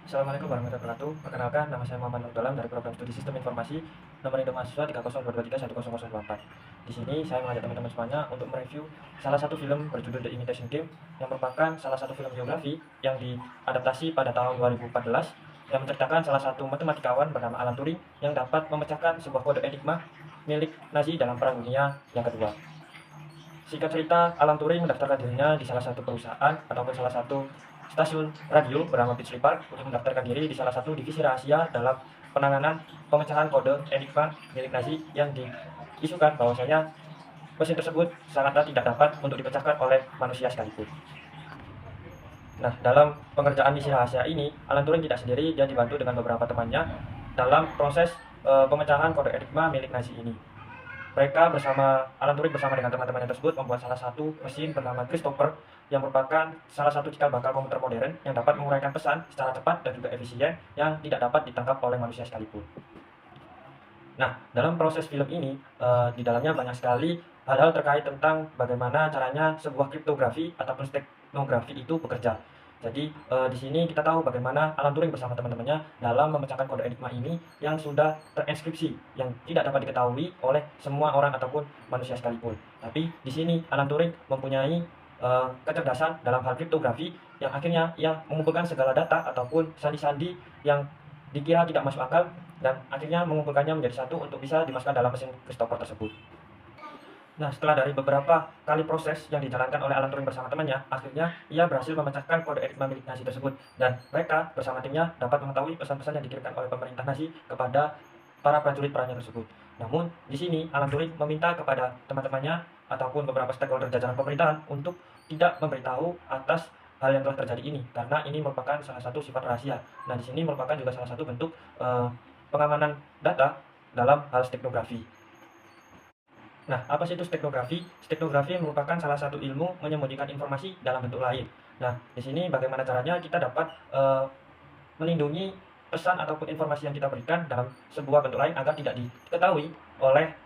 Assalamualaikum warahmatullahi wabarakatuh. Perkenalkan, nama saya Muhammad Nur Dalam dari Program Studi Sistem Informasi, nomor induk mahasiswa 30223100024. Di sini saya mengajak teman-teman semuanya untuk mereview salah satu film berjudul The Imitation Game, yang merupakan salah satu film biografi yang diadaptasi pada tahun 2014, yang menceritakan salah satu matematikawan bernama Alan Turing yang dapat memecahkan sebuah kode enigma milik Nazi dalam Perang Dunia yang kedua. Singkat cerita, Alan Turing mendaftarkan dirinya di salah satu perusahaan ataupun salah satu stasiun radio bernama Bletchley Park untuk mendaftarkan diri di salah satu divisi rahasia dalam penanganan pemecahan kode enigma milik Nazi yang diisukan bahwasanya mesin tersebut sangatlah tidak dapat untuk dipecahkan oleh manusia sekalipun. Nah, dalam pengerjaan misi rahasia ini, Alan Turing tidak sendiri, dia dibantu dengan beberapa temannya dalam proses pemecahan kode enigma milik Nazi ini. Mereka Alan Turing bersama dengan teman-temannya tersebut membuat salah satu mesin bernama Christopher yang merupakan salah satu cikal bakal komputer modern yang dapat menguraikan pesan secara cepat dan juga efisien yang tidak dapat ditangkap oleh manusia sekalipun. Nah, dalam proses film ini, di dalamnya banyak sekali hal-hal terkait tentang bagaimana caranya sebuah kriptografi ataupun steknografi itu bekerja. Jadi, di sini kita tahu bagaimana Alan Turing bersama teman-temannya dalam memecahkan kode enigma ini yang sudah terinskripsi, yang tidak dapat diketahui oleh semua orang ataupun manusia sekalipun. Tapi di sini Alan Turing mempunyai kecerdasan dalam hal kriptografi yang akhirnya ia mengumpulkan segala data ataupun sandi-sandi yang dikira tidak masuk akal dan akhirnya mengumpulkannya menjadi satu untuk bisa dimasukkan dalam mesin Christopher tersebut. Nah, setelah dari beberapa kali proses yang dijalankan oleh Alan Turing bersama temannya, akhirnya ia berhasil memecahkan kode enigma milik Nazi tersebut. Dan mereka bersama timnya dapat mengetahui pesan-pesan yang dikirimkan oleh pemerintah Nazi kepada para prajurit perangnya tersebut. Namun, di sini Alan Turing meminta kepada teman-temannya ataupun beberapa stakeholder jajaran pemerintahan untuk tidak memberitahu atas hal yang telah terjadi ini, karena ini merupakan salah satu sifat rahasia. Nah, di sini merupakan juga salah satu bentuk pengamanan data dalam hal steknografi. Nah, apa sih itu steknografi? Steknografi merupakan salah satu ilmu menyembunyikan informasi dalam bentuk lain. Nah, di sini bagaimana caranya kita dapat melindungi pesan ataupun informasi yang kita berikan dalam sebuah bentuk lain agar tidak diketahui oleh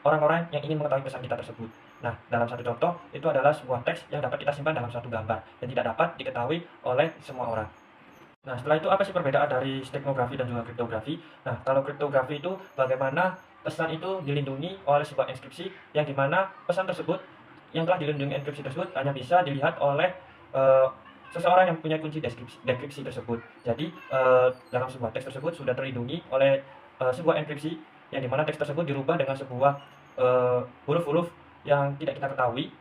orang-orang yang ingin mengetahui pesan kita tersebut. Nah, dalam satu contoh, itu adalah sebuah teks yang dapat kita simpan dalam suatu gambar dan tidak dapat diketahui oleh semua orang. Nah, setelah itu apa sih perbedaan dari steknografi dan juga kriptografi? Nah, kalau kriptografi itu bagaimana pesan itu dilindungi oleh sebuah inskripsi yang dimana pesan tersebut yang telah dilindungi enkripsi tersebut hanya bisa dilihat oleh seseorang yang punya kunci dekripsi tersebut. Jadi, dalam sebuah teks tersebut sudah terlindungi oleh sebuah enkripsi yang dimana teks tersebut dirubah dengan sebuah huruf-huruf yang tidak kita ketahui.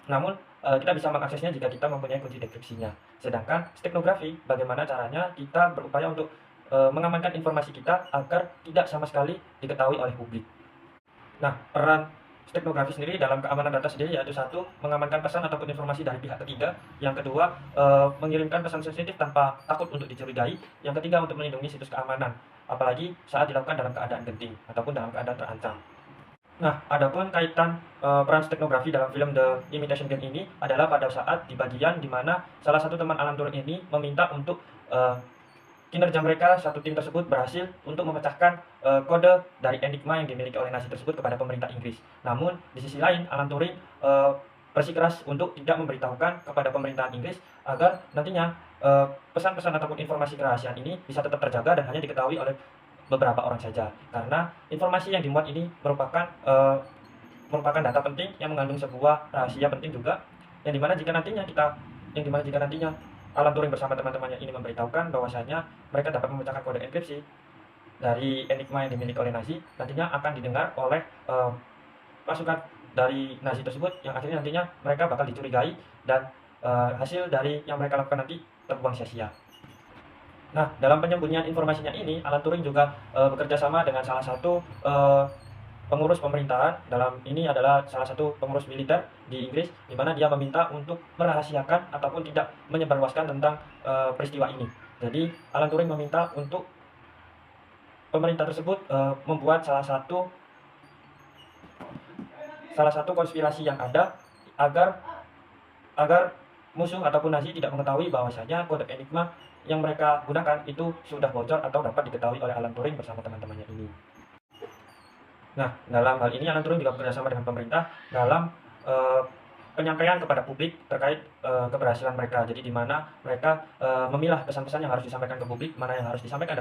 Namun, kita bisa mengaksesnya jika kita mempunyai kunci dekripsinya. Sedangkan steknografi, bagaimana caranya kita berupaya untuk mengamankan informasi kita agar tidak sama sekali diketahui oleh publik. Nah, peran steknografi sendiri dalam keamanan data sendiri yaitu satu, mengamankan pesan ataupun informasi dari pihak ketiga. Yang kedua, mengirimkan pesan sensitif tanpa takut untuk dicurigai. Yang ketiga, untuk melindungi situs keamanan, apalagi saat dilakukan dalam keadaan genting ataupun dalam keadaan terancam. Nah, adapun kaitan peran steknografi dalam film The Imitation Game ini adalah pada saat di bagian di mana salah satu teman Alan Turing ini meminta untuk kinerja mereka, satu tim tersebut berhasil untuk memecahkan kode dari enigma yang dimiliki oleh Nazi tersebut kepada pemerintah Inggris. Namun, di sisi lain, Alan Turing bersikeras untuk tidak memberitahukan kepada pemerintahan Inggris agar nantinya pesan-pesan ataupun informasi kerahasiaan ini bisa tetap terjaga dan hanya diketahui oleh beberapa orang saja. Karena informasi yang dimuat ini merupakan data penting yang mengandung sebuah rahasia penting juga, yang dimana jika nantinya Alan Turing bersama teman-temannya ini memberitahukan bahwasanya mereka dapat memecahkan kode enkripsi dari enigma yang dimiliki oleh Nazi, nantinya akan didengar oleh pasukan dari Nazi tersebut yang akhirnya nantinya mereka bakal dicurigai dan hasil dari yang mereka lakukan nanti terbuang sia-sia. Nah, dalam penyembunyian informasinya ini, Alan Turing juga bekerja sama dengan salah satu pengurus pemerintahan. Dalam ini adalah salah satu pengurus militer di Inggris, di mana dia meminta untuk merahasiakan ataupun tidak menyebarluaskan tentang peristiwa ini. Jadi, Alan Turing meminta untuk pemerintah tersebut membuat salah satu konspirasi yang ada agar musuh ataupun Nazi tidak mengetahui bahwasanya kode enigma yang mereka gunakan itu sudah bocor atau dapat diketahui oleh Alan Turing bersama teman-temannya ini. Nah, dalam hal ini Alan Turing juga bekerjasama dengan pemerintah dalam penyampaian kepada publik terkait keberhasilan mereka. Jadi di mana mereka memilah pesan-pesan yang harus disampaikan ke publik, mana yang harus disampaikan